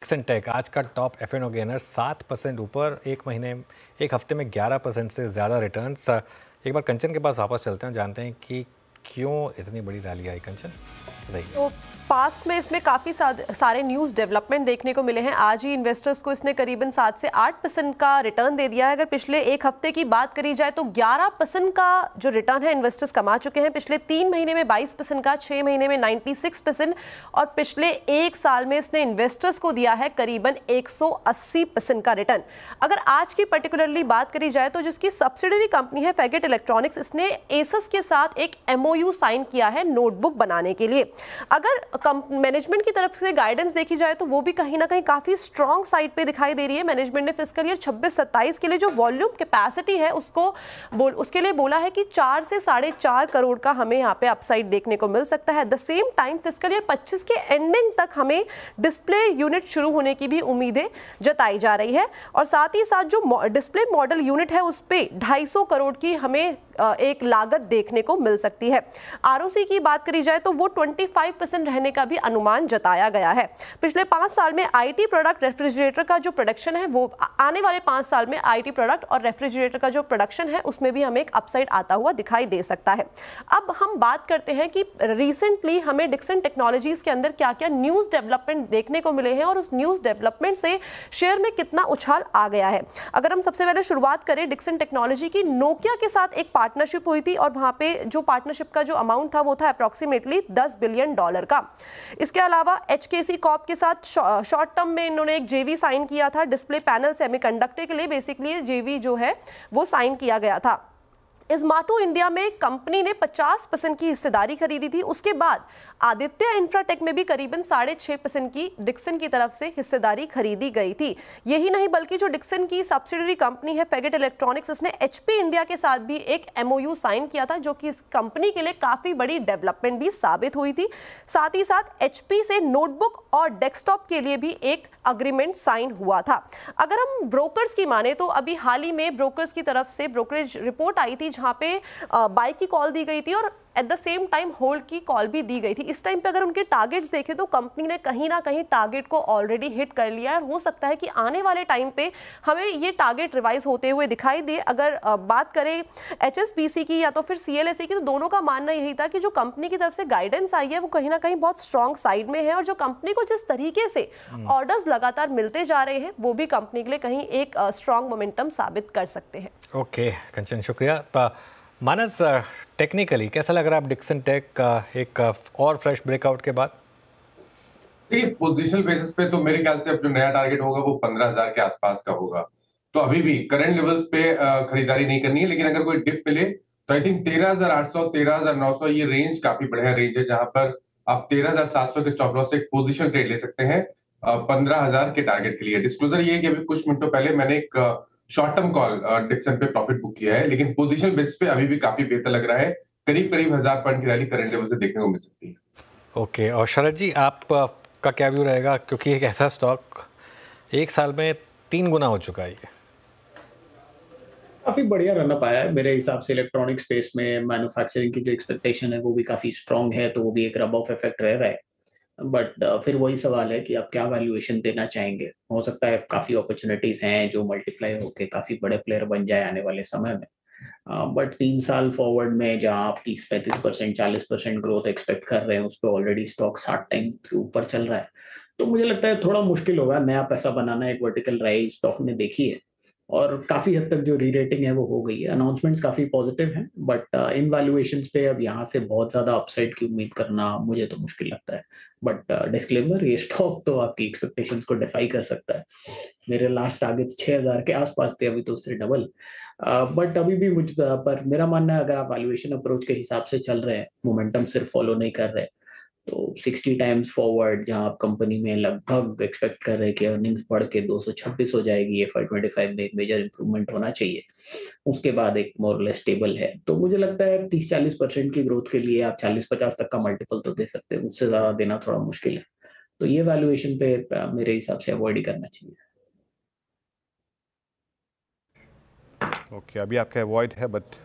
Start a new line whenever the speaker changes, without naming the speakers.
Dixon take आज का top F&O gainer 7% ऊपर, एक हफ्ते में 11% से ज़्यादा रिटर्न्स। एक बार कंचन के पास वापस चलते हैं, जानते हैं कि क्यों इतनी बड़ी रैली आई। कंचन बताइए।
तो पास्ट में इसमें काफ़ी सारे न्यूज़ डेवलपमेंट देखने को मिले हैं। आज ही इन्वेस्टर्स को इसने करीबन 7 से 8% का रिटर्न दे दिया है। अगर पिछले एक हफ्ते की बात करी जाए तो 11% का जो रिटर्न है इन्वेस्टर्स कमा चुके हैं। पिछले 3 महीने में 22% का, 6 महीने में 96% और पिछले एक साल में इसने इन्वेस्टर्स को दिया है करीबन 180% का रिटर्न। अगर आज की पर्टिकुलरली बात करी जाए तो जिसकी सब्सिडरी कंपनी है फैगेट इलेक्ट्रॉनिक्स, इसने एसस के साथ एक MOU साइन किया है नोटबुक बनाने के लिए। अगर मैनेजमेंट की तरफ से गाइडेंस देखी जाए तो वो भी कहीं ना कहीं काफी स्ट्रॉन्ग साइड पे दिखाई दे रही है। मैनेजमेंट ने फिस्कल ईयर 26-27 के लिए जो वॉल्यूम कैपेसिटी है उसके लिए बोला है कि 4 से 4.5 करोड़ का हमें यहाँ पे अपसाइड देखने को मिल सकता है। The same time fiscal year 25 के एंडिंग तक हमें डिस्प्ले यूनिट शुरू होने की भी उम्मीदें जताई जा रही है और साथ ही साथ जो डिस्प्ले मॉडल यूनिट है उस पर 250 करोड़ की हमें एक लागत देखने को मिल सकती है। ROC की बात करी जाए तो वो 25% रहने का भी अनुमान जताया गया है। पिछले 5 साल में IT प्रोडक्ट रेफ्रिजरेटर का जो प्रोडक्शन है वो आने वाले 5 साल में IT प्रोडक्ट और रेफ्रिजरेटर का जो प्रोडक्शन है उसमें भी हमें एक अपसाइड आता हुआ दिखाई दे सकता है। अब हम बात करते हैं कि रिसेंटली हमें डिक्सन टेक्नोलॉजीज के अंदर क्या क्या न्यूज़ डेवलपमेंट देखने को मिले हैं और उस न्यूज़ डेवलपमेंट से शेयर में कितना उछाल आ गया है। अगर हम सबसे पहले शुरुआत करें डिक्सन टेक्नोलॉजी की, नोकिया के साथ एक पार्टनरशिप हुई थी और वहां पे जो पार्टनरशिप का जो अमाउंट था वो था अप्रॉक्सीमेटली $10 बिलियन का। इसके अलावा HKC कॉर्प के साथ शॉर्ट टर्म में इन्होंने एक JV साइन किया था डिस्प्ले पैनल सेमीकंडक्टर के लिए। बेसिकली JV जो है वो साइन किया गया था। इस्माटो इंडिया में कंपनी ने 50% की हिस्सेदारी खरीदी थी। उसके बाद आदित्य इंफ्राटेक में भी करीबन 6.5% की डिक्सन की तरफ से हिस्सेदारी खरीदी गई थी। यही नहीं बल्कि जो डिक्सन की सब्सिडरी कंपनी है फैगेट इलेक्ट्रॉनिक्स, इसने HP इंडिया के साथ भी एक MOU साइन किया था जो कि इस कंपनी के लिए काफ़ी बड़ी डेवलपमेंट भी साबित हुई थी। साथ ही साथ HP से नोटबुक और डेस्कटॉप के लिए भी एक अग्रीमेंट साइन हुआ था। अगर हम ब्रोकर्स की माने तो अभी हाल ही में ब्रोकर्स की तरफ से ब्रोकरेज रिपोर्ट आई थी जहां पे बाय की कॉल दी गई थी और at the same time hold की कॉल भी दी गई थी। इस टाइम पे अगर उनके टारगेट्स देखें तो कंपनी ने कहीं ना कहीं टारगेट को ऑलरेडी हिट कर लिया है और हो सकता है कि आने वाले टाइम पे हमें ये टारगेट रिवाइज होते हुए दिखाई दे। अगर बात करें HSBC की या तो फिर CLSA की, तो दोनों का मानना यही था कि जो कंपनी की तरफ से गाइडेंस आई है वो कहीं ना कहीं बहुत स्ट्रॉन्ग साइड में है और जो कंपनी को जिस तरीके से ऑर्डर्स लगातार मिलते जा रहे हैं वो भी कंपनी के लिए कहीं एक स्ट्रॉन्ग मोमेंटम साबित कर सकते हैं।
ओके कंचन, शुक्रिया। मानस, टेक्निकली कैसा लग रहा है डिक्सन टेक का एक और फ्रेश ब्रेकआउट के बाद?
पोजिशनल बेसिस पे तो मेरे ख्याल से अब जो नया टारगेट होगा वो 15,000 के आसपास का होगा। तो अभी भी करंट लेवल्स पे खरीदारी नहीं करनी है, लेकिन अगर कोई डिप मिले तो आई थिंक 13,800 13,900 ये रेंज काफी बढ़िया रेंज है जहां पर आप 13,700 के स्टॉप लॉस से एक पोजीशन ट्रेड ले सकते हैं 15,000 के टारगेट के लिए। डिस्क्लोजर ये है कि अभी कुछ मिनटों पहले मैंने एक शॉर्ट टर्म कॉल डिक्सन पे प्रॉफिट बुक किया है, लेकिन पोजीशन बेसिस पे अभी भी काफी बेहतर लग रहा है। करीब 1,000 पॉइंट की रैली करंट लेवल से देखने को मिल सकती है।
ओके, और शरद जी आपका क्या व्यू रहेगा, क्योंकि एक ऐसा स्टॉक एक साल में 3 गुना हो चुका है?
काफी बढ़िया रनअप आया है मेरे हिसाब से। इलेक्ट्रॉनिक स्पेस में मैन्युफैक्चरिंग की जो एक्सपेक्टेशन है वो भी काफी स्ट्रांग है, तो वो भी एक रब ऑफ इफेक्ट रह रहा है। बट फिर वही सवाल है कि आप क्या वैल्यूएशन देना चाहेंगे। हो सकता है काफी अपॉर्चुनिटीज हैं जो मल्टीप्लाई होके काफी बड़े प्लेयर बन जाए आने वाले समय में। बट 3 साल फॉरवर्ड में जहां आप 30-35% 40% ग्रोथ एक्सपेक्ट कर रहे हैं उस पर ऑलरेडी स्टॉक 60 टाइम ऊपर चल रहा है, तो मुझे लगता है थोड़ा मुश्किल होगा नया पैसा बनाना। एक वर्टिकल राइज स्टॉक ने देखी है और काफी हद तक जो री रेटिंग है वो हो गई है। अनाउंसमेंट्स काफी पॉजिटिव हैं, बट इन वैल्यूएशंस पे अब यहाँ से बहुत ज्यादा अपसाइड की उम्मीद करना मुझे तो मुश्किल लगता है। बट डिस्क्लेमर, ये स्टॉक तो आपकी एक्सपेक्टेशंस को डिफाई कर सकता है। मेरे लास्ट टारगेट 6,000 के आसपास थे, अभी तो उससे डबल। बट अभी भी मुझ पर मेरा मानना है अगर आप वैल्यूएशन अप्रोच के हिसाब से चल रहे हैं, मोमेंटम सिर्फ फॉलो नहीं कर रहे, तो 60 टाइम्स फॉरवर्ड जहां आप कंपनी में लगभग एक्सपेक्ट कर रहे हैं कि अर्निंग्स बढ़ के 226 हो जाएगी, FY25 में एक मेजर इंप्रूवमेंट होना चाहिए। उसके बाद एक मोरलेस स्टेबल है, तो मुझे लगता है 30-40% की ग्रोथ के लिए आप 40-50 तक का मल्टीपल तो दे सकते हैं, उससे ज्यादा देना थोड़ा मुश्किल है। तो ये वैल्यूएशन पे मेरे हिसाब से अवॉइड ही करना चाहिए।
ओके, अभी आपका अवॉइड है, बट